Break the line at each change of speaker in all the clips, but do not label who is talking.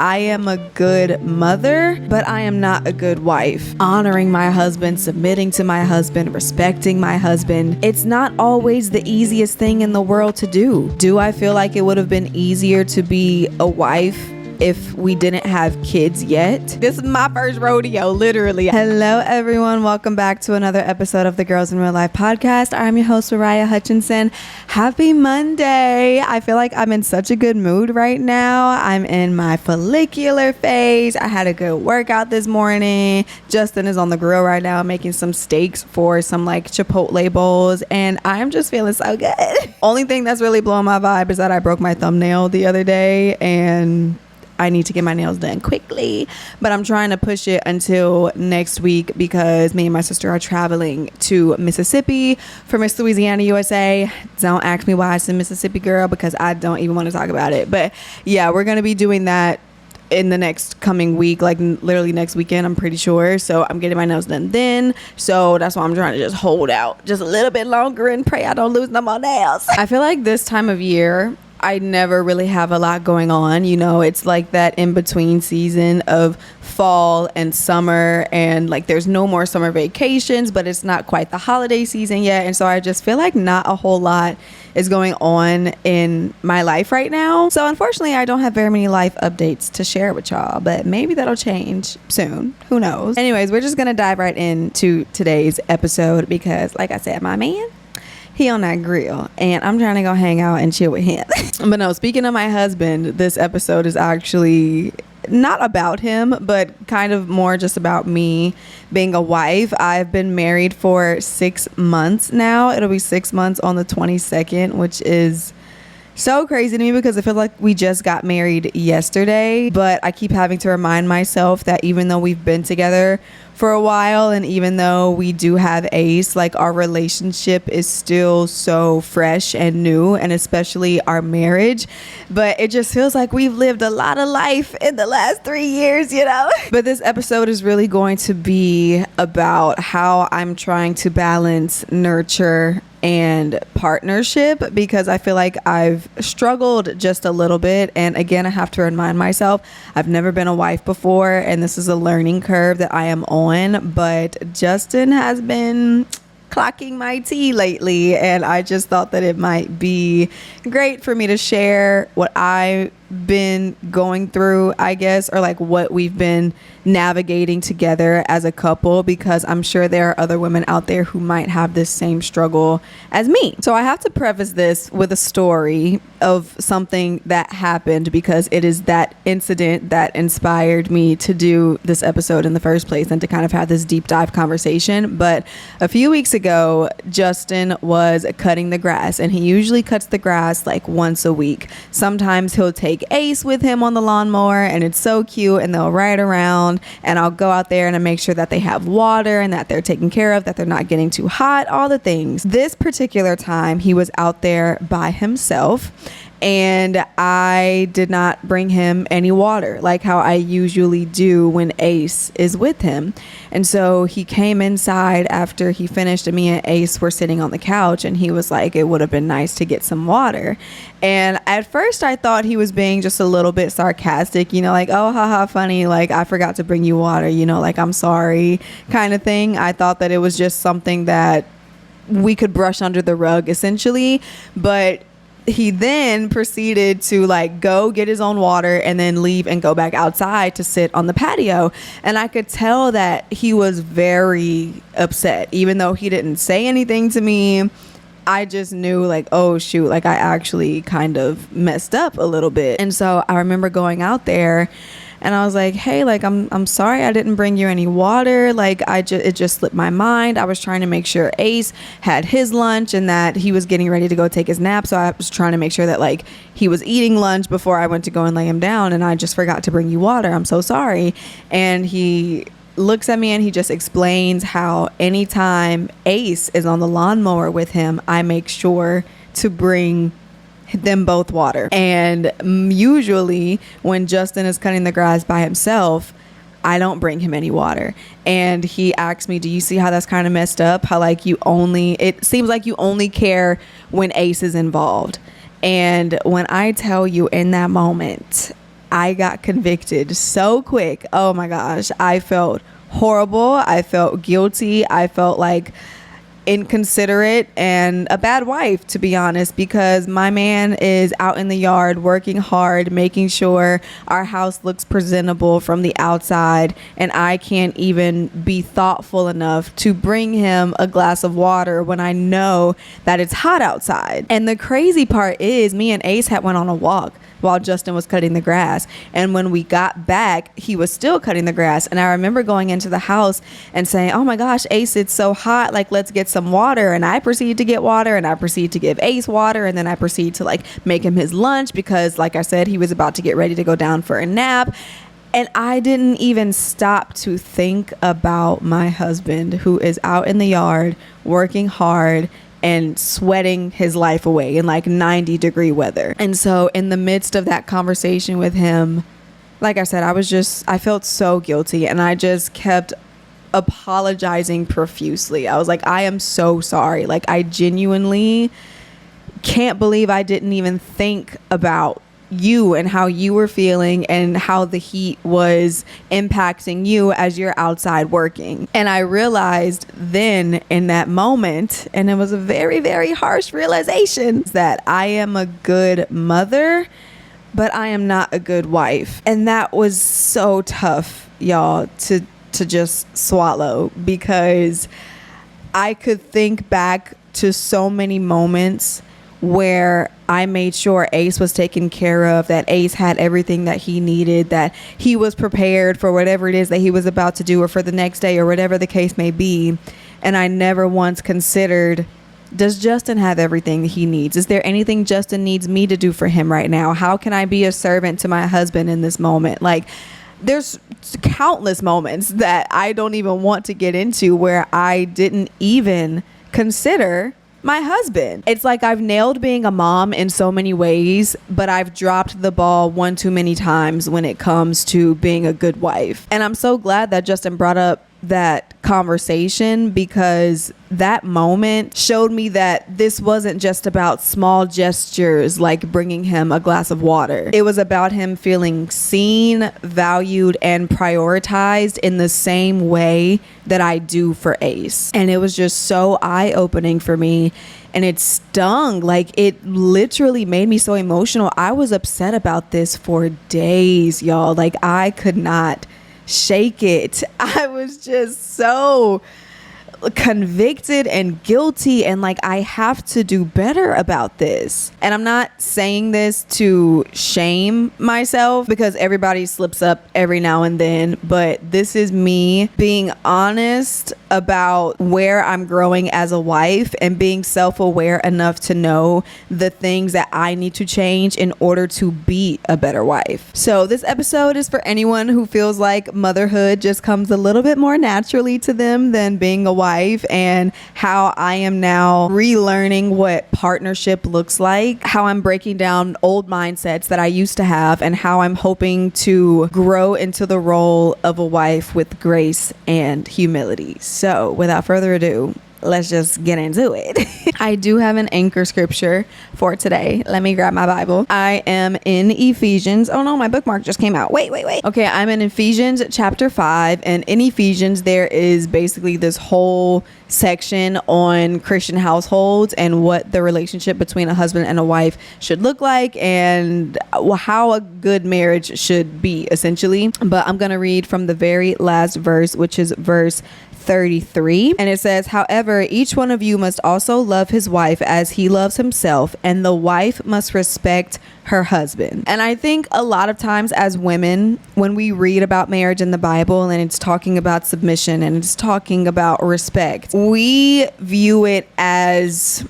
I am a good mother, but I am not a good wife. Honoring my husband, submitting to my husband, respecting my husband, it's not always the easiest thing in the world to do. Do I feel like it would have been easier to be a wife if we didn't have kids yet? This is my first rodeo, literally. Hello, everyone. Welcome back to another episode of the Girls in Real Life podcast. I'm your host, Mariah Hutchinson. Happy Monday. I feel like I'm in such a good mood right now. I'm in my follicular phase. I had a good workout this morning. Justin is on the grill right now making some steaks for some like Chipotle bowls, and I'm just feeling so good. Only thing that's really blowing my vibe is that I broke my thumbnail the other day, and I need to get my nails done quickly, but I'm trying to push it until next week because me and my sister are traveling to Mississippi for Miss Louisiana USA. Don't ask me why I said Mississippi, girl, because I don't even want to talk about it. But yeah, we're going to be doing that in the next coming week, like literally next weekend, I'm pretty sure. So I'm getting my nails done then. So that's why I'm trying to just hold out just a little bit longer and pray I don't lose no more nails. I feel like this time of year, I never really have a lot going on. You know, it's like that in between season of fall and summer, and like there's no more summer vacations, but it's not quite the holiday season yet. And so I just feel like not a whole lot is going on in my life right now. So unfortunately, I don't have very many life updates to share with y'all, but maybe that'll change soon. Who knows? Anyways, we're just going to dive right into today's episode because, like I said, my man, he on that grill and I'm trying to go hang out and chill with him. But no, speaking of my husband, this episode is actually not about him, but kind of more just about me being a wife. I've been married for 6 months now. It'll be 6 months on the 22nd, which is so crazy to me because I feel like we just got married yesterday. But I keep having to remind myself that even though we've been together for a while, and even though we do have Ace, like our relationship is still so fresh and new, and especially our marriage. But it just feels like we've lived a lot of life in the last 3 years, you know? But this episode is really going to be about how I'm trying to balance nurture and partnership, because I feel like I've struggled just a little bit. And again, I have to remind myself, I've never been a wife before, and this is a learning curve that I am on. But Justin has been clocking my tea lately, and I just thought that it might be great for me to share what I've been going through, I guess, or like what we've been navigating together as a couple, because I'm sure there are other women out there who might have this same struggle as me. So I have to preface this with a story of something that happened, because it is that incident that inspired me to do this episode in the first place and to kind of have this deep dive conversation. But a few weeks ago, Justin was cutting the grass, and he usually cuts the grass like once a week. Sometimes he'll take Ace with him on the lawnmower, and it's so cute, and they'll ride around, and I'll go out there and I make sure that they have water and that they're taken care of, that they're not getting too hot, all the things. This particular time he was out there by himself, and I did not bring him any water like how I usually do when Ace is with him. And so he came inside after he finished, and me and Ace were sitting on the couch, and he was like, it would have been nice to get some water. And at first I thought he was being just a little bit sarcastic, you know, like, oh, haha, funny, like I forgot to bring you water, you know, like I'm sorry kind of thing. I thought that it was just something that we could brush under the rug essentially. But he then proceeded to like go get his own water and then leave and go back outside to sit on the patio. And I could tell that he was very upset, even though he didn't say anything to me. I just knew like, oh shoot, like I actually kind of messed up a little bit. And so I remember going out there and I was like, hey, like, I'm sorry I didn't bring you any water. Like, it just slipped my mind. I was trying to make sure Ace had his lunch and that he was getting ready to go take his nap. So I was trying to make sure that, like, he was eating lunch before I went to go and lay him down. And I just forgot to bring you water. I'm so sorry. And he looks at me and he just explains how anytime Ace is on the lawnmower with him, I make sure to bring them both water. And usually when Justin is cutting the grass by himself, I don't bring him any water. And he asked me, do you see how that's kind of messed up? How like it seems like you only care when Ace is involved. And when I tell you in that moment, I got convicted so quick. Oh my gosh. I felt horrible. I felt guilty. I felt like inconsiderate and a bad wife, to be honest, because my man is out in the yard working hard, making sure our house looks presentable from the outside, and I can't even be thoughtful enough to bring him a glass of water when I know that it's hot outside. And the crazy part is, me and Ace had went on a walk while Justin was cutting the grass, and when we got back, he was still cutting the grass. And I remember going into the house and saying, oh my gosh, Ace, it's so hot, like let's get some water. And I proceed to get water, and I proceed to give Ace water, and then I proceed to like make him his lunch, because like I said, he was about to get ready to go down for a nap. And I didn't even stop to think about my husband, who is out in the yard working hard and sweating his life away in like 90-degree weather. And so in the midst of that conversation with him, like I said, I felt so guilty, and I just kept apologizing profusely. I was like, I am so sorry. Like, I genuinely can't believe I didn't even think about you and how you were feeling and how the heat was impacting you as you're outside working. And I realized then in that moment, and it was a very, very harsh realization, that I am a good mother, but I am not a good wife. And that was so tough, y'all, to just swallow, because I could think back to so many moments where I made sure Ace was taken care of, that Ace had everything that he needed, that he was prepared for whatever it is that he was about to do, or for the next day, or whatever the case may be. And I never once considered, does Justin have everything he needs? Is there anything Justin needs me to do for him right now? How can I be a servant to my husband in this moment? Like, there's countless moments that I don't even want to get into where I didn't even consider my husband. It's like I've nailed being a mom in so many ways, but I've dropped the ball one too many times when it comes to being a good wife. And I'm so glad that Justin brought up that conversation, because that moment showed me that this wasn't just about small gestures like bringing him a glass of water. It was about him feeling seen, valued, and prioritized in the same way that I do for Ace. And it was just so eye-opening for me, and it stung. Like, it literally made me so emotional. I was upset about this for days, y'all. Like, I could not shake it. I was just so convicted and guilty, and like, I have to do better about this. And I'm not saying this to shame myself, because everybody slips up every now and then, but this is me being honest about where I'm growing as a wife, and being self-aware enough to know the things that I need to change in order to be a better wife. So this episode is for anyone who feels like motherhood just comes a little bit more naturally to them than being a wife, and how I am now relearning what partnership looks like, how I'm breaking down old mindsets that I used to have, and how I'm hoping to grow into the role of a wife with grace and humility. So without further ado, let's just get into it. I do have an anchor scripture for today. Let me grab my Bible. I am in Ephesians. Oh no, my bookmark just came out. Wait. Okay, I'm in Ephesians chapter 5. And in Ephesians, there is basically this whole section on Christian households and what the relationship between a husband and a wife should look like, and how a good marriage should be, essentially. But I'm going to read from the very last verse, which is verse 33, and it says, however, each one of you must also love his wife as he loves himself, and the wife must respect her husband. And I think a lot of times as women, when we read about marriage in the Bible and it's talking about submission and it's talking about respect, we view it as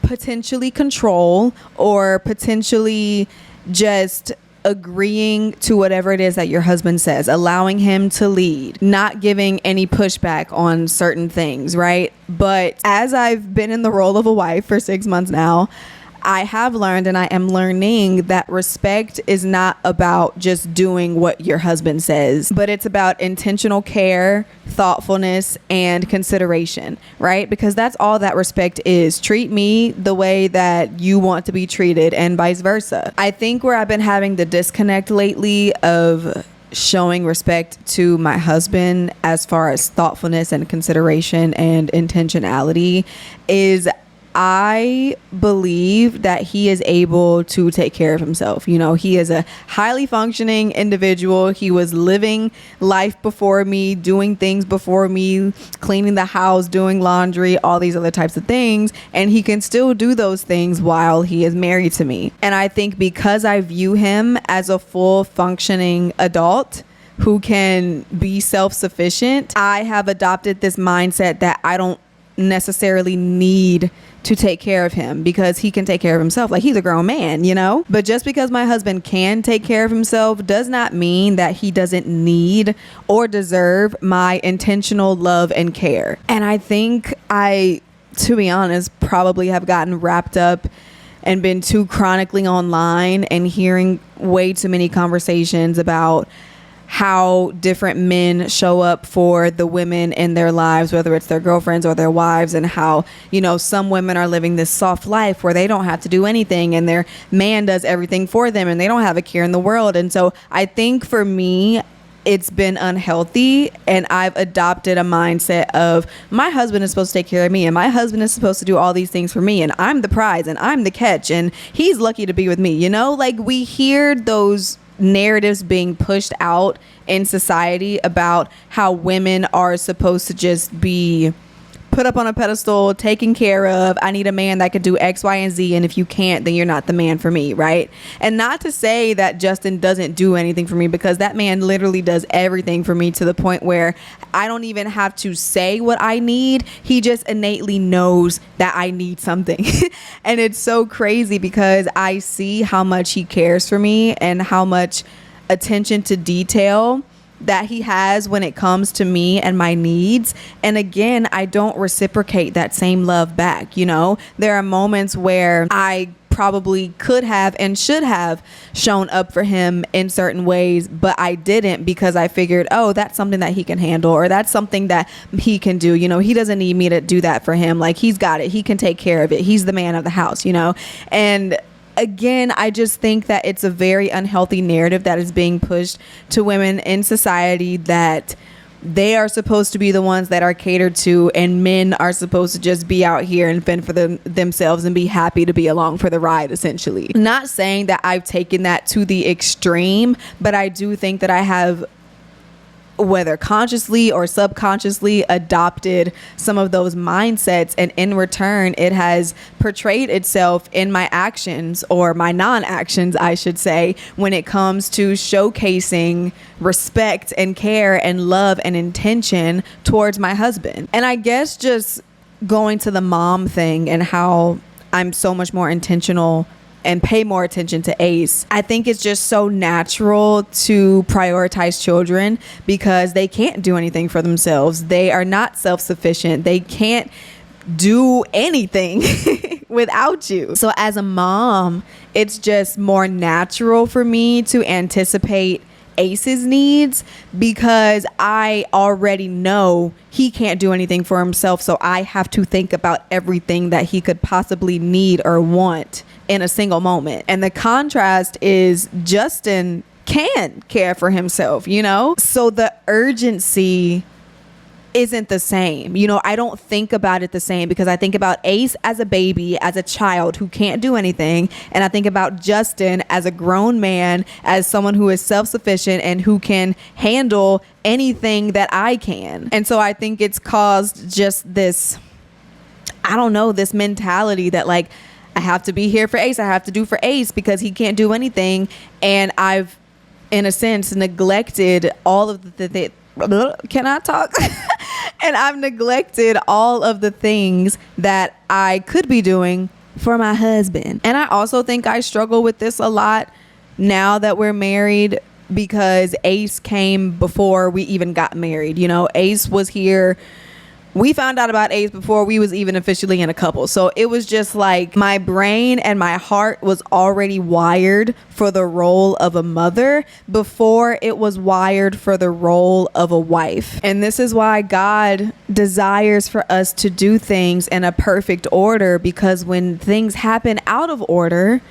potentially control, or potentially just agreeing to whatever it is that your husband says, allowing him to lead, not giving any pushback on certain things, right? But as I've been in the role of a wife for 6 months now, I have learned and I am learning that respect is not about just doing what your husband says, but it's about intentional care, thoughtfulness, and consideration, right? Because that's all that respect is. Treat me the way that you want to be treated and vice versa. I think where I've been having the disconnect lately of showing respect to my husband as far as thoughtfulness and consideration and intentionality is I believe that he is able to take care of himself. You know, he is a highly functioning individual. He was living life before me, doing things before me, cleaning the house, doing laundry, all these other types of things. And he can still do those things while he is married to me. And I think because I view him as a full functioning adult who can be self-sufficient, I have adopted this mindset that I don't necessarily need to take care of him because he can take care of himself. Like, he's a grown man, you know? But just because my husband can take care of himself does not mean that he doesn't need or deserve my intentional love and care. And I think I, to be honest, probably have gotten wrapped up and been too chronically online and hearing way too many conversations about how different men show up for the women in their lives, whether it's their girlfriends or their wives, and how, you know, some women are living this soft life where they don't have to do anything and their man does everything for them and they don't have a care in the world. And so I think for me, it's been unhealthy, and I've adopted a mindset of my husband is supposed to take care of me and my husband is supposed to do all these things for me and I'm the prize and I'm the catch and he's lucky to be with me. You know, like, we hear those narratives being pushed out in society about how women are supposed to just be put up on a pedestal, taken care of. I need a man that can do X, Y, and Z. And if you can't, then you're not the man for me, right? And not to say that Justin doesn't do anything for me, because that man literally does everything for me to the point where I don't even have to say what I need. He just innately knows that I need something. And it's so crazy because I see how much he cares for me and how much attention to detail that he has when it comes to me and my needs. And again, I don't reciprocate that same love back. You know, there are moments where I probably could have and should have shown up for him in certain ways, but I didn't, because I figured, oh, that's something that he can handle, or that's something that he can do. You know, he doesn't need me to do that for him. Like, he's got it. He can take care of it. He's the man of the house, you know? And again, I just think that it's a very unhealthy narrative that is being pushed to women in society, that they are supposed to be the ones that are catered to and men are supposed to just be out here and fend for themselves and be happy to be along for the ride, essentially. Not saying that I've taken that to the extreme, but I do think that I have, whether consciously or subconsciously, adopted some of those mindsets, and in return it has portrayed itself in my actions, or my non-actions I should say, when it comes to showcasing respect and care and love and intention towards my husband. And I guess just going to the mom thing and how I'm so much more intentional and pay more attention to Ace, I think it's just so natural to prioritize children because they can't do anything for themselves. They are not self-sufficient. They can't do anything without you. So as a mom, it's just more natural for me to anticipate Ace's needs, because I already know he can't do anything for himself. So I have to think about everything that he could possibly need or want in a single moment. And the contrast is Justin can care for himself, you know? So the urgency isn't the same. You know, I don't think about it the same, because I think about Ace as a baby, as a child who can't do anything. And I think about Justin as a grown man, as someone who is self-sufficient and who can handle anything that I can. And so I think it's caused just this, I don't know, this mentality that, like, I have to be here for Ace. I have to do for Ace because he can't do anything. And I've, in a sense, neglected all of the can I talk? And I've neglected all of the things that I could be doing for my husband. And I also think I struggle with this a lot now that we're married, because Ace came before we even got married. You know, Ace was here We found out about Ace before we was even officially in a couple. So it was just like my brain and my heart was already wired for the role of a mother before it was wired for the role of a wife. And this is why God desires for us to do things in a perfect order, because when things happen out of order,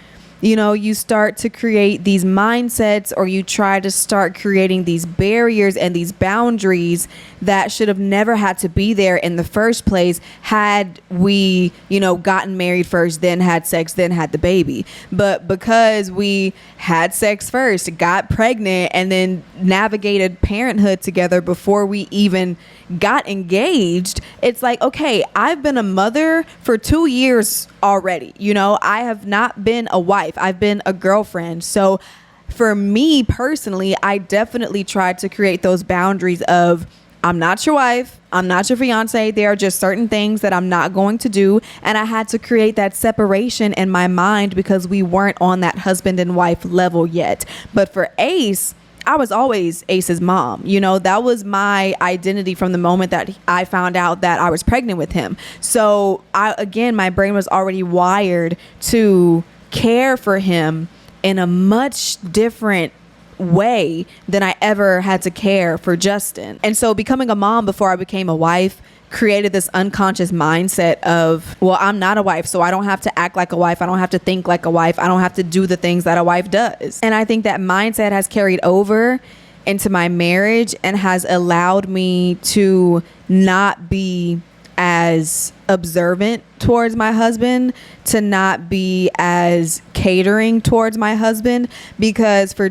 you know, you start to create these mindsets, or you try to start creating these barriers and these boundaries that should have never had to be there in the first place had we, you know, gotten married first, then had sex, then had the baby. But because we had sex first, got pregnant, and then navigated parenthood together before we even got engaged, it's like, okay, I've been a mother for 2 years already. You know, I have not been a wife. I've been a girlfriend. So for me personally, I definitely tried to create those boundaries of, I'm not your wife, I'm not your fiance. There are just certain things that I'm not going to do. And I had to create that separation in my mind because we weren't on that husband and wife level yet. But for Ace, I was always Ace's mom. You know, that was my identity from the moment that I found out that I was pregnant with him. So my brain was already wired to care for him in a much different way than I ever had to care for Justin. And so becoming a mom before I became a wife created this unconscious mindset of, well, I'm not a wife, so I don't have to act like a wife. I don't have to think like a wife. I don't have to do the things that a wife does. And I think that mindset has carried over into my marriage and has allowed me to not be as observant towards my husband, to not be as catering towards my husband, because for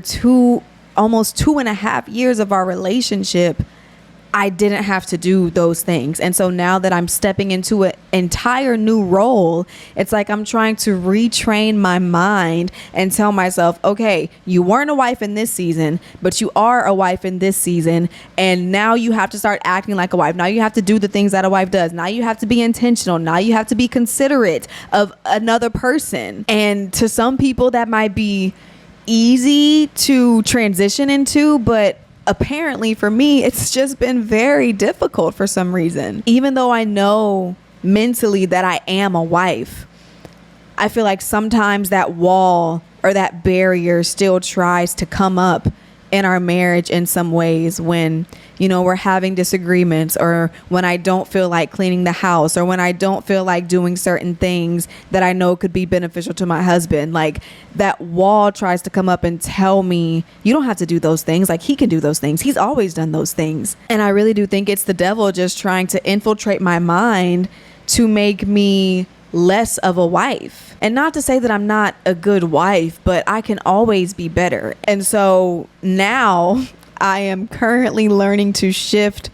almost 2.5 years of our relationship, I didn't have to do those things. And so now that I'm stepping into an entire new role, it's like I'm trying to retrain my mind and tell myself, okay, you weren't a wife in this season, but you are a wife in this season. And now you have to start acting like a wife. Now you have to do the things that a wife does. Now you have to be intentional. Now you have to be considerate of another person. And to some people that might be easy to transition into, but apparently for me, it's just been very difficult for some reason. Even though I know mentally that I am a wife, I feel like sometimes that wall or that barrier still tries to come up in our marriage in some ways when, you know, we're having disagreements, or when I don't feel like cleaning the house, or when I don't feel like doing certain things that I know could be beneficial to my husband. Like, that wall tries to come up and tell me, you don't have to do those things. Like, he can do those things. He's always done those things. And I really do think it's the devil just trying to infiltrate my mind to make me less of a wife. And not to say that I'm not a good wife, but I can always be better. And so now I am currently learning to shift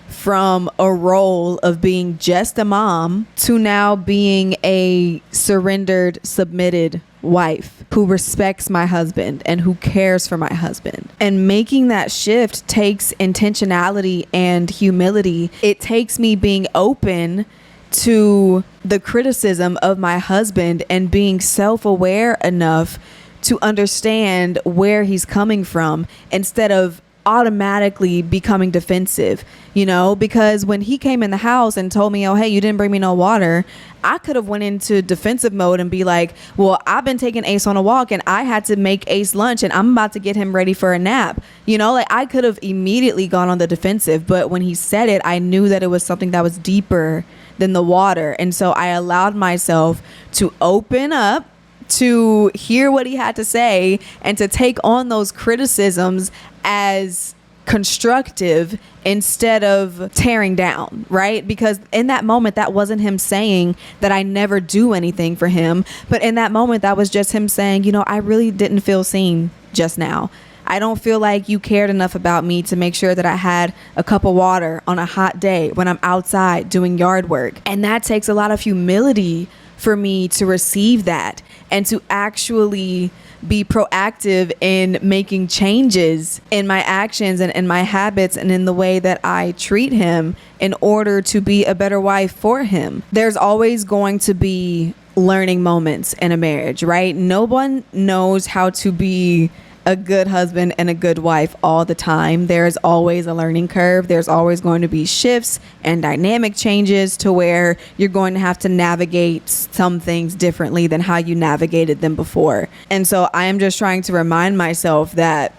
from a role of being just a mom to now being a surrendered, submitted wife who respects my husband and who cares for my husband. And making that shift takes intentionality and humility. It takes me being open to the criticism of my husband and being self-aware enough to understand where he's coming from instead of automatically becoming defensive, you know, because when he came in the house and told me, oh, hey, you didn't bring me no water, I could have went into defensive mode and be like, well, I've been taking Ace on a walk and I had to make Ace lunch and I'm about to get him ready for a nap. You know, like, I could have immediately gone on the defensive, but when he said it, I knew that it was something that was deeper than the water. And so I allowed myself to open up, to hear what he had to say, and to take on those criticisms as constructive instead of tearing down, right? Because in that moment, that wasn't him saying that I never do anything for him. But in that moment, that was just him saying, you know, I really didn't feel seen just now. I don't feel like you cared enough about me to make sure that I had a cup of water on a hot day when I'm outside doing yard work. And that takes a lot of humility for me to receive that and to actually be proactive in making changes in my actions and in my habits and in the way that I treat him in order to be a better wife for him. There's always going to be learning moments in a marriage, right? No one knows how to be a good husband and a good wife all the time. There's always a learning curve. There's always going to be shifts and dynamic changes to where you're going to have to navigate some things differently than how you navigated them before. And so I am just trying to remind myself that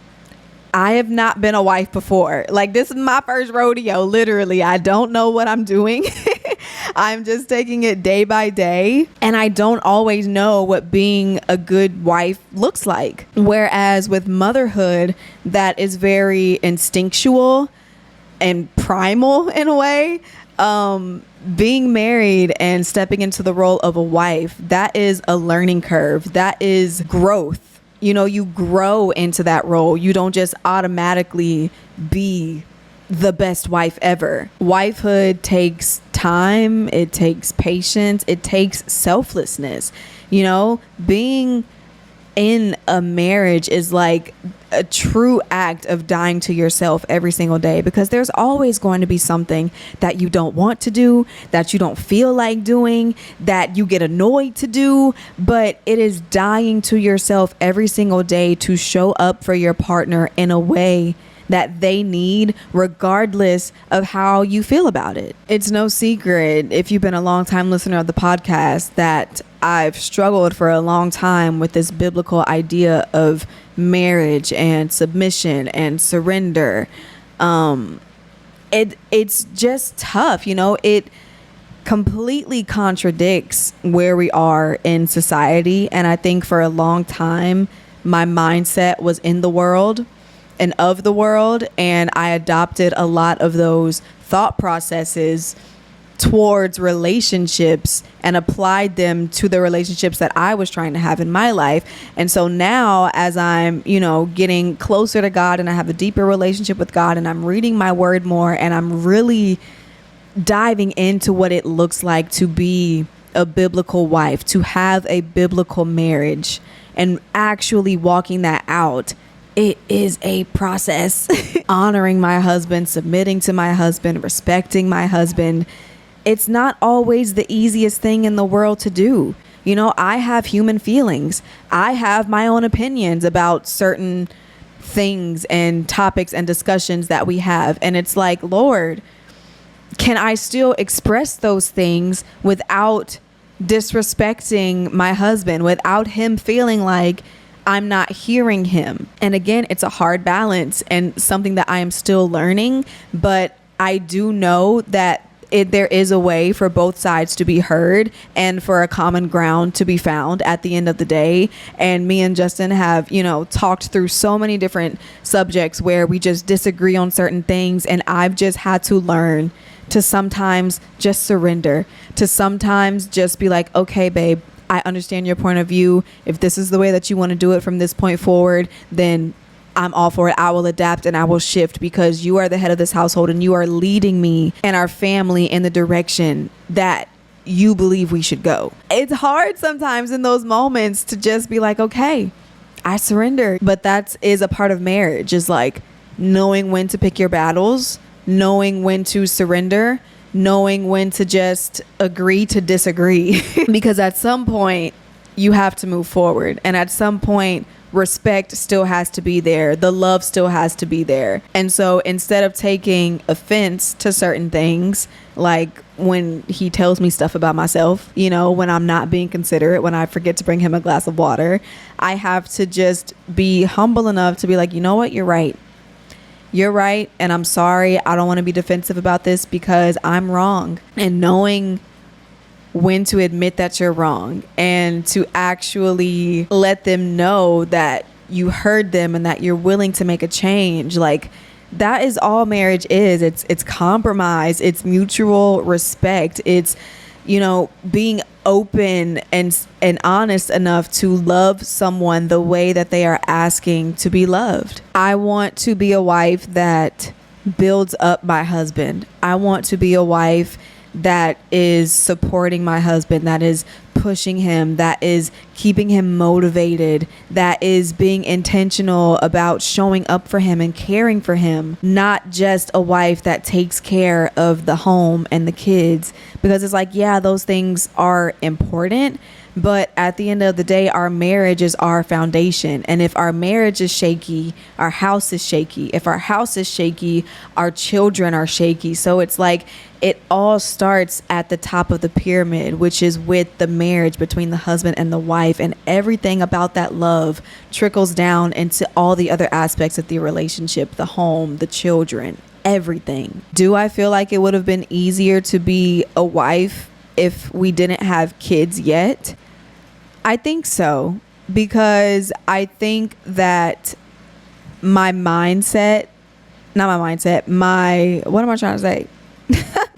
I have not been a wife before. Like, this is my first rodeo, literally. I don't know what I'm doing. I'm just taking it day by day. And I don't always know what being a good wife looks like. Whereas with motherhood, that is very instinctual and primal in a way. Being married and stepping into the role of a wife, that is a learning curve. That is growth. You know, you grow into that role. You don't just automatically be the best wife ever. Wifehood takes time. It takes patience. It takes selflessness. You know, being in a marriage is like a true act of dying to yourself every single day, because there's always going to be something that you don't want to do, that you don't feel like doing, that you get annoyed to do, but it is dying to yourself every single day to show up for your partner in a way that they need, regardless of how you feel about it. It's no secret, if you've been a long time listener of the podcast, that I've struggled for a long time with this biblical idea of marriage and submission and surrender. It's just tough, you know. It completely contradicts where we are in society, and I think for a long time my mindset was in the world and of the world, and I adopted a lot of those thought processes towards relationships and applied them to the relationships that I was trying to have in my life. And so now, as I'm, you know, getting closer to God and I have a deeper relationship with God and I'm reading my word more and I'm really diving into what it looks like to be a biblical wife, to have a biblical marriage, and actually walking that out, it is a process. Honoring my husband, submitting to my husband, respecting my husband. It's not always the easiest thing in the world to do. You know, I have human feelings. I have my own opinions about certain things and topics and discussions that we have. And it's like, Lord, can I still express those things without disrespecting my husband, without him feeling like I'm not hearing him? And again, it's a hard balance and something that I am still learning, but I do know that there is a way for both sides to be heard and for a common ground to be found at the end of the day. And me and Justin have, you know, talked through so many different subjects where we just disagree on certain things. And I've just had to learn to sometimes just surrender, to sometimes just be like, okay, babe, I understand your point of view. If this is the way that you want to do it from this point forward, then I'm all for it. I will adapt and I will shift, because you are the head of this household and you are leading me and our family in the direction that you believe we should go. It's hard sometimes in those moments to just be like, okay, I surrender. But that is a part of marriage, is like knowing when to pick your battles, knowing when to surrender, knowing when to just agree to disagree. Because at some point you have to move forward, and at some point respect still has to be there. The love still has to be there. And so instead of taking offense to certain things, like when he tells me stuff about myself, you know, when I'm not being considerate, when I forget to bring him a glass of water, I have to just be humble enough to be like, you know what, you're right. You're right. And I'm sorry. I don't want to be defensive about this because I'm wrong. And knowing when to admit that you're wrong and to actually let them know that you heard them and that you're willing to make a change. Like, that is all marriage is. It's compromise. It's mutual respect. It's, you know, being open and honest enough to love someone the way that they are asking to be loved. I want to be a wife that builds up my husband. I want to be a wife that is supporting my husband, that is pushing him, that is keeping him motivated, that is being intentional about showing up for him and caring for him. Not just a wife that takes care of the home and the kids, because it's like, yeah, those things are important, But at the end of the day, our marriage is our foundation. And if our marriage is shaky, our house is shaky. If our house is shaky, our children are shaky. So it's like it all starts at the top of the pyramid, which is with the marriage between the husband and the wife. And everything about that love trickles down into all the other aspects of the relationship, the home, the children, everything. Do I feel like it would have been easier to be a wife if we didn't have kids yet? I think so, because I think that my mindset, not my mindset, what am I trying to say?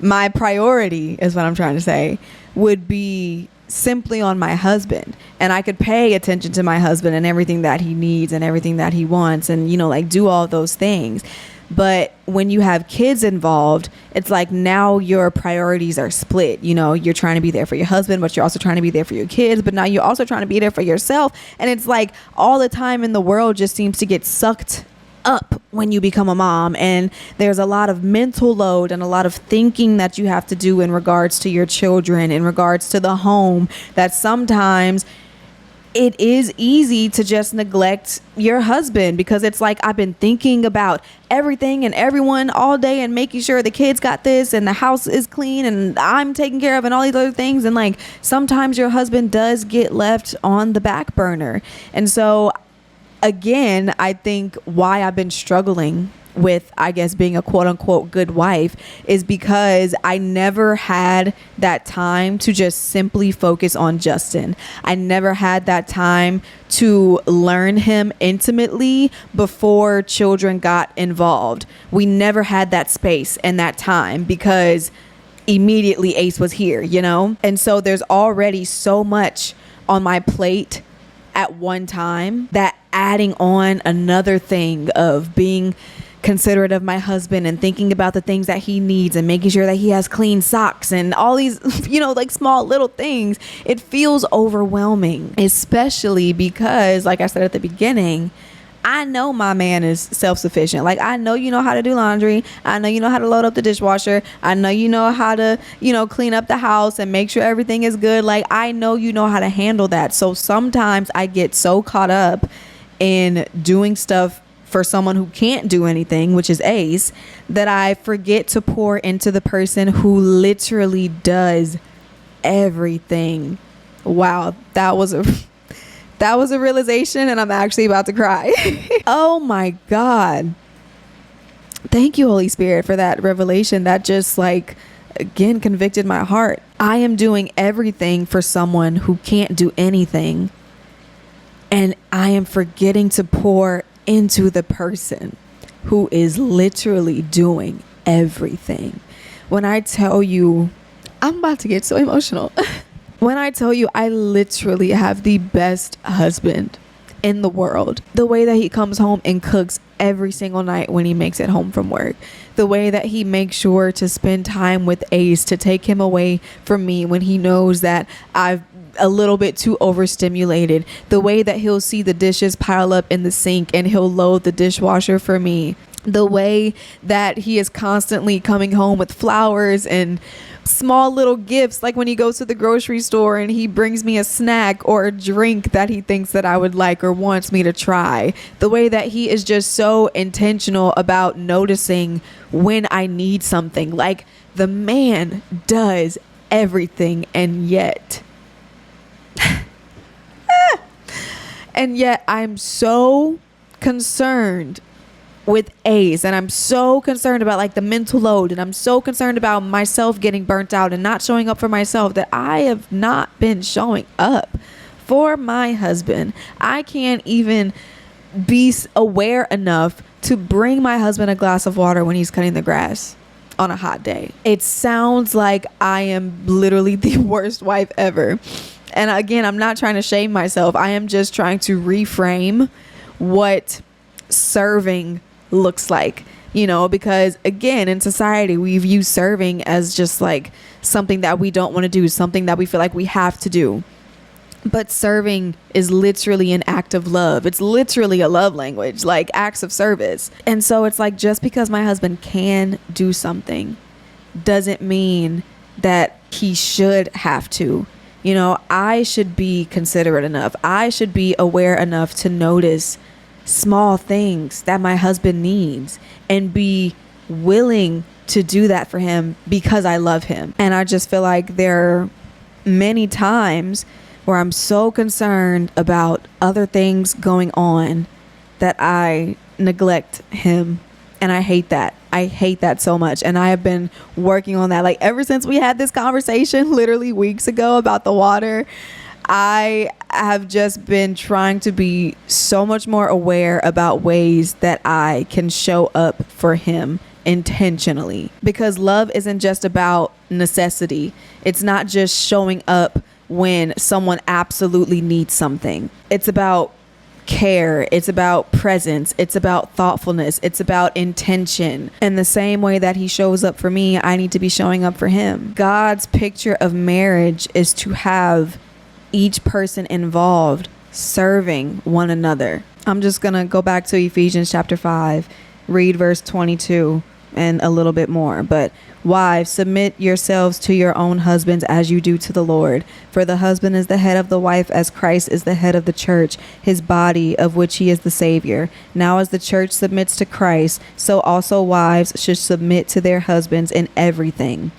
My priority is what I'm trying to say, would be simply on my husband. And I could pay attention to my husband and everything that he needs and everything that he wants and, like do all those things. But when you have kids involved, it's like now your priorities are split. You're trying to be there for your husband, but you're also trying to be there for your kids. But now you're also trying to be there for yourself. And it's like all the time in the world just seems to get sucked up when you become a mom. And there's a lot of mental load and a lot of thinking that you have to do in regards to your children, in regards to the home, that sometimes it is easy to just neglect your husband, because it's like I've been thinking about everything and everyone all day and making sure the kids got this and the house is clean and I'm taken care of and all these other things. And like sometimes your husband does get left on the back burner. And so again, I think why I've been struggling with, I guess, being a quote unquote good wife is because I never had that time to just simply focus on Justin. I never had that time to learn him intimately before children got involved. We never had that space and that time because immediately Ace was here, And so there's already so much on my plate at one time that adding on another thing of being considerate of my husband and thinking about the things that he needs and making sure that he has clean socks and all these, like small little things, it feels overwhelming, especially because, like I said at the beginning, I know my man is self-sufficient. Like, I know you know how to do laundry. I know you know how to load up the dishwasher. I know you know how to, clean up the house and make sure everything is good. Like, I know you know how to handle that. So sometimes I get so caught up in doing stuff for someone who can't do anything, which is Ace, that I forget to pour into the person who literally does everything. Wow, that was a realization, and I'm actually about to cry. Oh my God. Thank you, Holy Spirit, for that revelation that just again convicted my heart. I am doing everything for someone who can't do anything, and I am forgetting to pour into the person who is literally doing everything. When I tell you, I'm about to get so emotional. When I tell you I literally have the best husband in the world, the way that he comes home and cooks every single night when he makes it home from work, the way that he makes sure to spend time with Ace, to take him away from me when he knows that I've a little bit too overstimulated, the way that he'll see the dishes pile up in the sink and he'll load the dishwasher for me, the way that he is constantly coming home with flowers and small little gifts, like when he goes to the grocery store and he brings me a snack or a drink that he thinks that I would like or wants me to try, the way that he is just so intentional about noticing when I need something. Like, the man does everything, and yet I'm so concerned with Ace, and I'm so concerned about the mental load, and I'm so concerned about myself getting burnt out and not showing up for myself, that I have not been showing up for my husband. I can't even be aware enough to bring my husband a glass of water when he's cutting the grass on a hot day. It sounds like I am literally the worst wife ever. And again, I'm not trying to shame myself. I am just trying to reframe what serving looks like, because again, in society, we view serving as just something that we don't want to do, something that we feel like we have to do. But serving is literally an act of love. It's literally a love language, acts of service. And so it's just because my husband can do something doesn't mean that he should have to. I should be considerate enough. I should be aware enough to notice small things that my husband needs and be willing to do that for him because I love him. And I just feel like there are many times where I'm so concerned about other things going on that I neglect him. And I hate that. I hate that so much. And I have been working on that. Like ever since we had this conversation literally weeks ago about the water, I have just been trying to be so much more aware about ways that I can show up for him intentionally, because love isn't just about necessity. It's not just showing up when someone absolutely needs something. It's about care. It's about presence. It's about thoughtfulness. It's about intention. And the same way that he shows up for me, I need to be showing up for him. God's picture of marriage is to have each person involved serving one another. I'm just going to go back to Ephesians chapter 5, read verse 22 and a little bit more. But wives, submit yourselves to your own husbands as you do to the Lord. For the husband is the head of the wife, as Christ is the head of the church, his body, of which he is the Savior. Now as the church submits to Christ, so also wives should submit to their husbands in everything.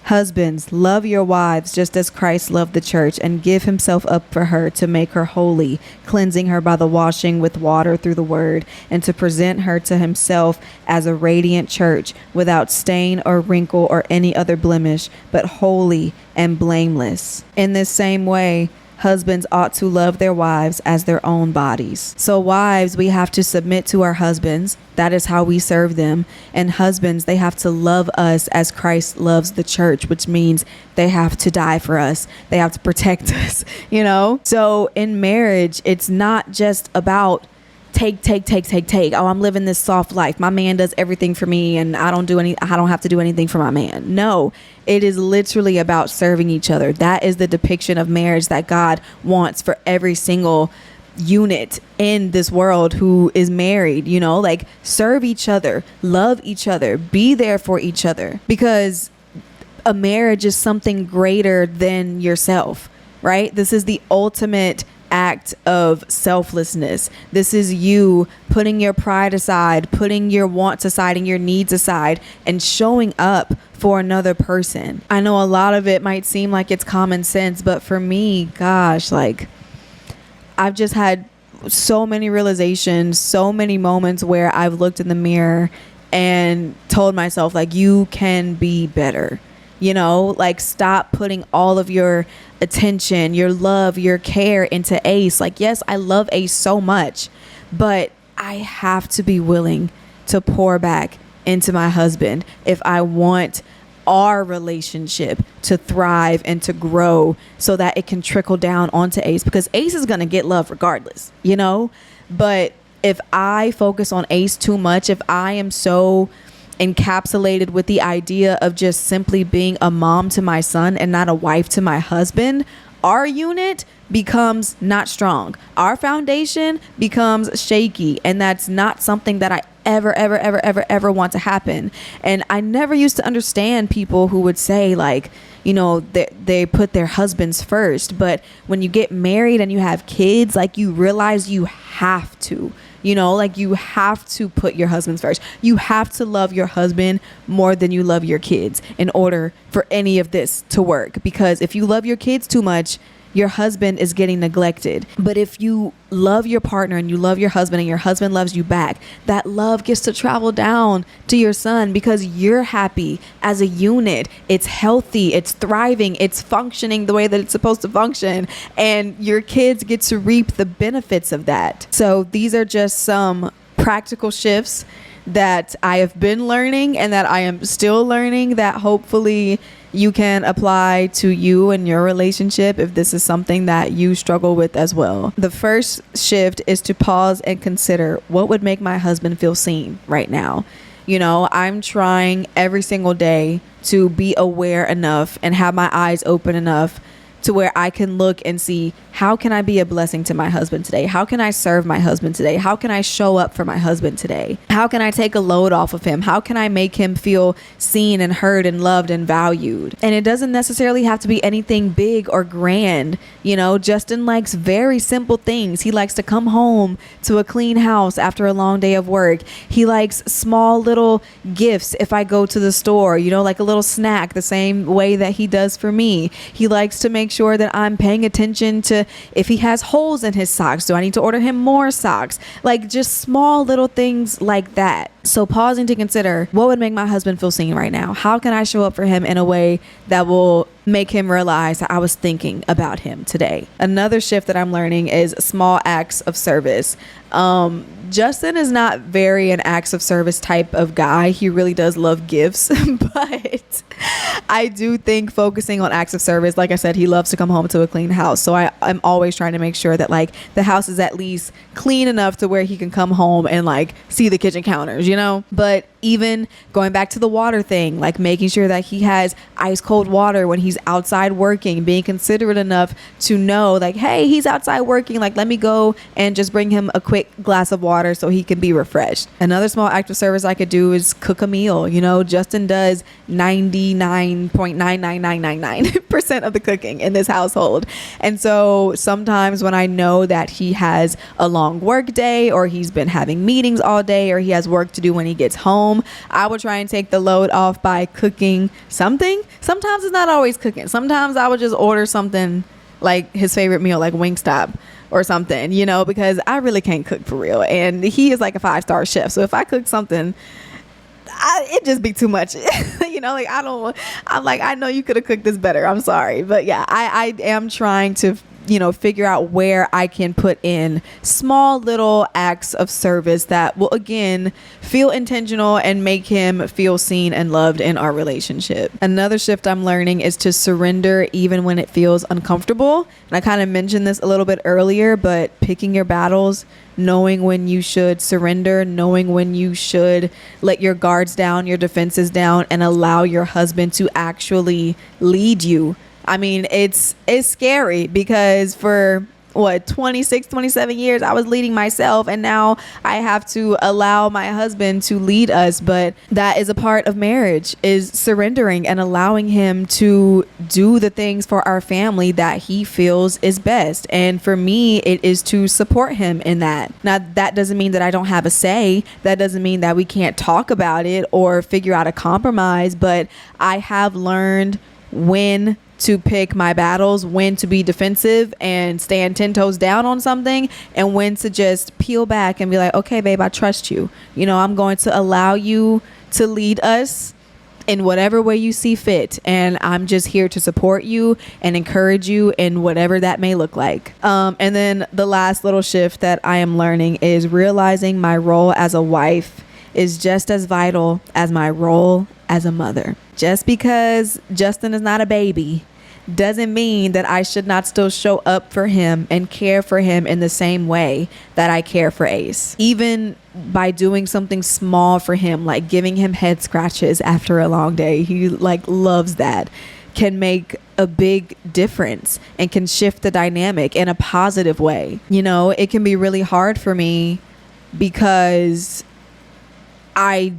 Husbands, love your wives just as Christ loved the church and give himself up for her to make her holy, cleansing her by the washing with water through the word, and to present her to himself as a radiant church without stain or wrinkle or any other blemish, but holy and blameless. In this same way, husbands ought to love their wives as their own bodies. So wives, we have to submit to our husbands. That is how we serve them. And husbands, they have to love us as Christ loves the church, which means they have to die for us. They have to protect us, So in marriage, it's not just about take. Oh, I'm living this soft life. My man does everything for me and I don't have to do anything for my man. No, it is literally about serving each other. That is the depiction of marriage that God wants for every single unit in this world who is married, serve each other, love each other, be there for each other, because a marriage is something greater than yourself, right? This is the ultimate act of selflessness. This is you putting your pride aside, putting your wants aside and your needs aside, and showing up for another person. I know a lot of it might seem like it's common sense, but for me, gosh, I've just had so many realizations, so many moments where I've looked in the mirror and told myself, you can be better. Stop putting all of your attention, your love, your care into Ace. Yes, I love Ace so much, but I have to be willing to pour back into my husband if I want our relationship to thrive and to grow so that it can trickle down onto Ace, because Ace is going to get love regardless, but if I focus on Ace too much, if I am so encapsulated with the idea of just simply being a mom to my son and not a wife to my husband, our unit becomes not strong. Our foundation becomes shaky, and that's not something that I ever want to happen. And I never used to understand people who would say they put their husbands first, but when you get married and you have kids, you realize you have to. You have to put your husbands first. You have to love your husband more than you love your kids in order for any of this to work. Because if you love your kids too much, your husband is getting neglected. But if you love your partner and you love your husband and your husband loves you back, that love gets to travel down to your son because you're happy as a unit. It's healthy, it's thriving, it's functioning the way that it's supposed to function, and your kids get to reap the benefits of that. So these are just some practical shifts that I have been learning and that I am still learning that hopefully you can apply to you and your relationship if this is something that you struggle with as well. The first shift is to pause and consider, what would make my husband feel seen right now? I'm trying every single day to be aware enough and have my eyes open enough to where I can look and see, how can I be a blessing to my husband today? How can I serve my husband today? How can I show up for my husband today? How can I take a load off of him? How can I make him feel seen and heard and loved and valued? And it doesn't necessarily have to be anything big or grand. You know, Justin likes very simple things. He likes to come home to a clean house after a long day of work. He likes small little gifts if I go to the store, you know, like a little snack, the same way that he does for me. He likes to make sure that I'm paying attention to if he has holes in his socks. Do I need to order him more socks? Like just small little things like that. So pausing to consider, what would make my husband feel seen right now? How can I show up for him in a way that will make him realize that I was thinking about him today? Another shift that I'm learning is small acts of service. Justin is not very an acts of service type of guy. He really does love gifts, but I do think focusing on acts of service, like I said, he loves to come home to a clean house. So I'm always trying to make sure that like the house is at least clean enough to where he can come home and like see the kitchen counters, you know? But even going back to the water thing, like making sure that he has ice cold water when he's outside working, being considerate enough to know like, hey, he's outside working, like let me go and just bring him a quick glass of water so he can be refreshed. Another small act of service I could do is cook a meal. You know, Justin does 99.99999% of the cooking in this household. And so sometimes when I know that he has a long work day, or he's been having meetings all day, or he has work to do when he gets home, I will try and take the load off by cooking something. Sometimes it's not always cooking. Sometimes I would just order something like his favorite meal, like Wingstop or something, you know, because I really can't cook for real. And he is like a 5-star chef. So if I cook something, it'd just be too much. You know, like I know you could have cooked this better. I'm sorry. But yeah, I am trying to, you know, figure out where I can put in small little acts of service that will again feel intentional and make him feel seen and loved in our relationship. Another shift I'm learning is to surrender even when it feels uncomfortable. And I kind of mentioned this a little bit earlier, but picking your battles, knowing when you should surrender, knowing when you should let your guards down, your defenses down, and allow your husband to actually lead you. I mean, it's scary because for 26, 27 years, I was leading myself, and now I have to allow my husband to lead us. But that is a part of marriage, is surrendering and allowing him to do the things for our family that he feels is best. And for me, it is to support him in that. Now, that doesn't mean that I don't have a say. That doesn't mean that we can't talk about it or figure out a compromise, but I have learned when to pick my battles, when to be defensive and stand 10 toes down on something, and when to just peel back and be like, okay, babe, I trust you. You know, I'm going to allow you to lead us in whatever way you see fit. And I'm just here to support you and encourage you in whatever that may look like. And then the last little shift that I am learning is realizing my role as a wife is just as vital as my role as a mother. Just because Justin is not a baby doesn't mean that I should not still show up for him and care for him in the same way that I care for Ace. Even by doing something small for him, like giving him head scratches after a long day, he like loves that, can make a big difference and can shift the dynamic in a positive way. You know, it can be really hard for me because I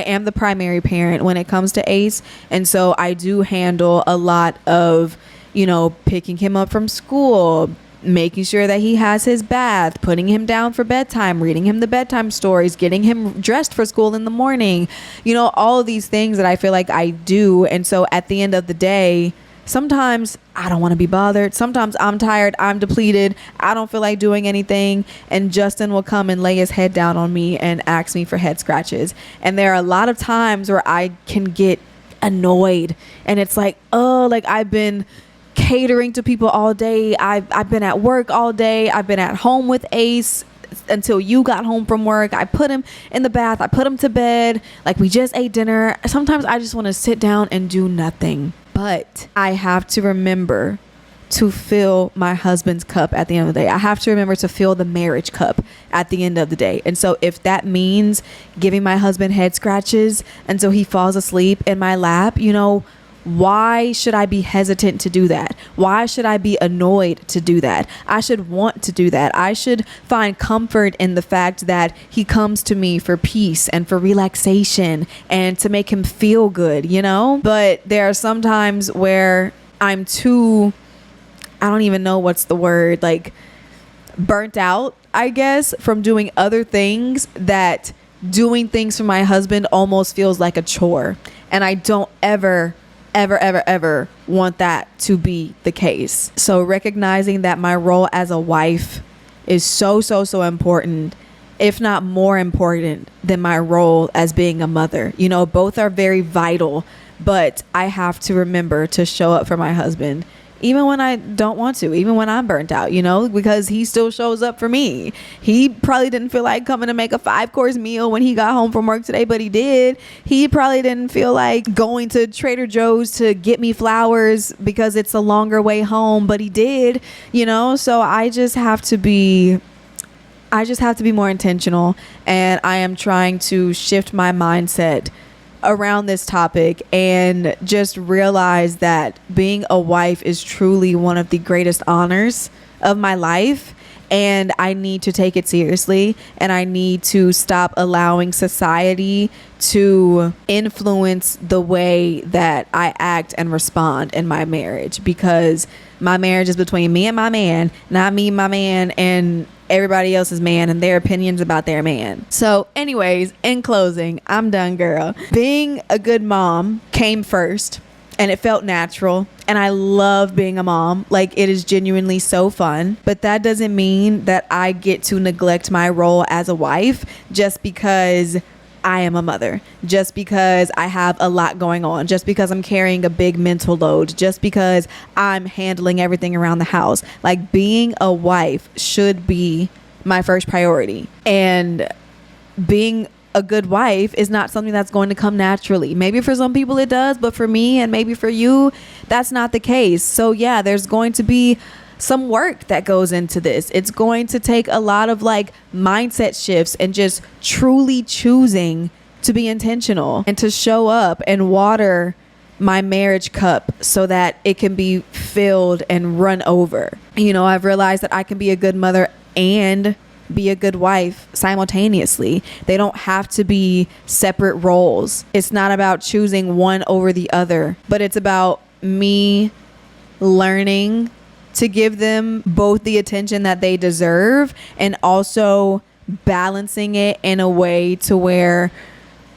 am the primary parent when it comes to Ace. And so I do handle a lot of, you know, picking him up from school, making sure that he has his bath, putting him down for bedtime, reading him the bedtime stories, getting him dressed for school in the morning, you know, all of these things that I feel like I do. And so at the end of the day, sometimes I don't want to be bothered. Sometimes I'm tired. I'm depleted. I don't feel like doing anything. And Justin will come and lay his head down on me and ask me for head scratches. And there are a lot of times where I can get annoyed. And it's like, oh, like I've been catering to people all day. I've been at work all day. I've been at home with Ace until you got home from work. I put him in the bath. I put him to bed. Like we just ate dinner. Sometimes I just want to sit down and do nothing. But I have to remember to fill my husband's cup at the end of the day. I have to remember to fill the marriage cup at the end of the day. And so if that means giving my husband head scratches until he falls asleep in my lap, you know, Why should I be hesitant to do that? Why should I be annoyed to do that? I should want to do that. I should find comfort in the fact that he comes to me for peace and for relaxation and to make him feel good, you know? But there are some times where I'm too, I don't even know what's the word, like burnt out, I guess, from doing other things, that doing things for my husband almost feels like a chore. And I don't ever want that to be the case. So recognizing that my role as a wife is so important, if not more important than my role as being a mother. You know, both are very vital, but I have to remember to show up for my husband even when I don't want to, even when I'm burnt out, you know, because he still shows up for me. He probably didn't feel like coming to make a 5-course meal when he got home from work today, but he did. He probably didn't feel like going to Trader Joe's to get me flowers because it's a longer way home, but he did, you know. So I just have to be more intentional, and I am trying to shift my mindset around this topic and just realize that being a wife is truly one of the greatest honors of my life, and I need to take it seriously, and I need to stop allowing society to influence the way that I act and respond in my marriage, because my marriage is between me and my man, not me and my man and everybody else's man and their opinions about their man. So anyways, in closing, I'm done, girl. Being a good mom came first, and it felt natural, and I love being a mom. Like, it is genuinely so fun, but that doesn't mean that I get to neglect my role as a wife just because I am a mother, just because I have a lot going on, just because I'm carrying a big mental load, just because I'm handling everything around the house. Like, being a wife should be my first priority, and being a good wife is not something that's going to come naturally. Maybe for some people it does, but for me and maybe for you, that's not the case. So yeah, there's going to be some work that goes into this. It's going to take a lot of like mindset shifts and just truly choosing to be intentional and to show up and water my marriage cup so that it can be filled and run over. You know, I've realized that I can be a good mother and be a good wife simultaneously. They don't have to be separate roles. It's not about choosing one over the other, but it's about me learning to give them both the attention that they deserve, and also balancing it in a way to where,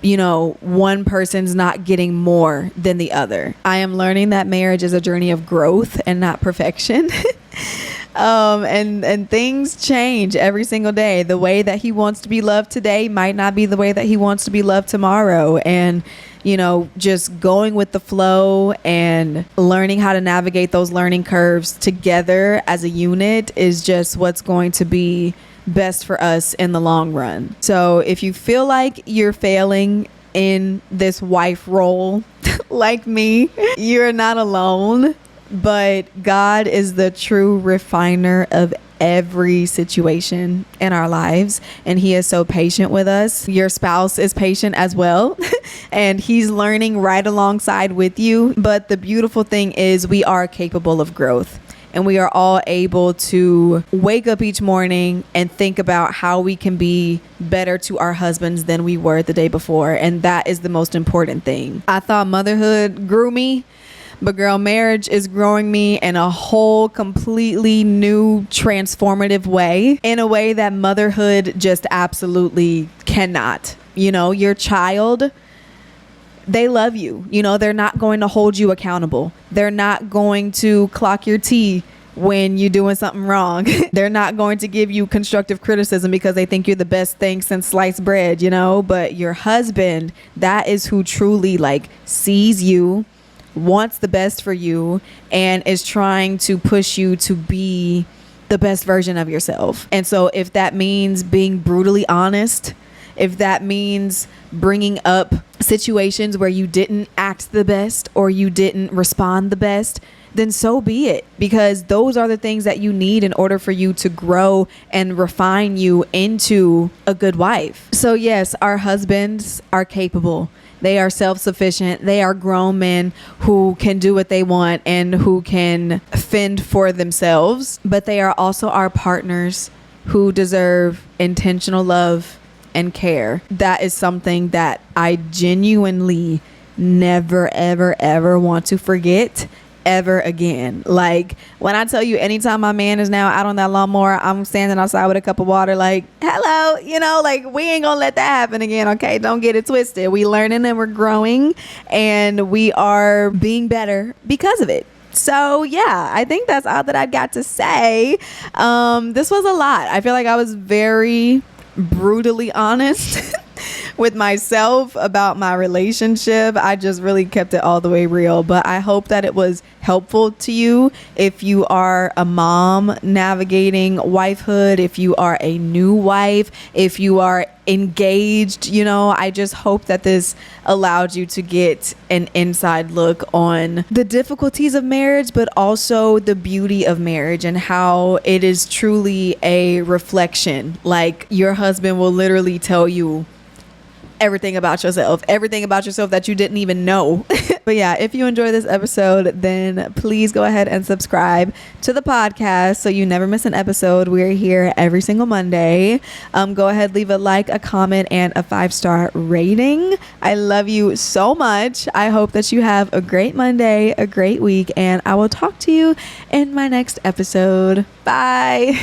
you know, one person's not getting more than the other. I am learning that marriage is a journey of growth and not perfection. And things change every single day. The way that he wants to be loved today might not be the way that he wants to be loved tomorrow. And, you know, just going with the flow and learning how to navigate those learning curves together as a unit is just what's going to be best for us in the long run. So if you feel like you're failing in this wife role like me, you're not alone. But God is the true refiner of every situation in our lives, and he is so patient with us. Your spouse is patient as well, and he's learning right alongside with you. But the beautiful thing is we are capable of growth, and we are all able to wake up each morning and think about how we can be better to our husbands than we were the day before, and that is the most important thing. I thought motherhood grew me, but girl, marriage is growing me in a whole completely new transformative way, in a way that motherhood just absolutely cannot. You know, your child, they love you. You know, they're not going to hold you accountable. They're not going to clock your tea when you're doing something wrong. They're not going to give you constructive criticism because they think you're the best thing since sliced bread, you know. But your husband, that is who truly like sees you, wants the best for you, and is trying to push you to be the best version of yourself. And so if that means being brutally honest, if that means bringing up situations where you didn't act the best or you didn't respond the best, then so be it, because those are the things that you need in order for you to grow and refine you into a good wife. So yes, our husbands are capable. They are self-sufficient. They are grown men who can do what they want and who can fend for themselves. But they are also our partners who deserve intentional love and care. That is something that I genuinely never, ever, ever want to forget ever again. Like, when I tell you, anytime my man is now out on that lawnmower, I'm standing outside with a cup of water like, hello, like, we ain't gonna let that happen again. Okay, don't get it twisted. We learning and we're growing and we are being better because of it. So yeah, I think that's all that I got to say. This was a lot. I feel like I was very brutally honest with myself about my relationship. I just really kept it all the way real, but I hope that it was helpful to you if you are a mom navigating wifehood, if you are a new wife, if you are engaged. I just hope that this allowed you to get an inside look on the difficulties of marriage, but also the beauty of marriage and how it is truly a reflection. Like, your husband will literally tell you everything about yourself that you didn't even know. But yeah, if you enjoy this episode, then please go ahead and subscribe to the podcast so you never miss an episode. We're here every single Monday. Go ahead, leave a like, a comment, and a 5-star rating. I love you so much. I hope that you have a great Monday, a great week, and I will talk to you in my next episode. Bye.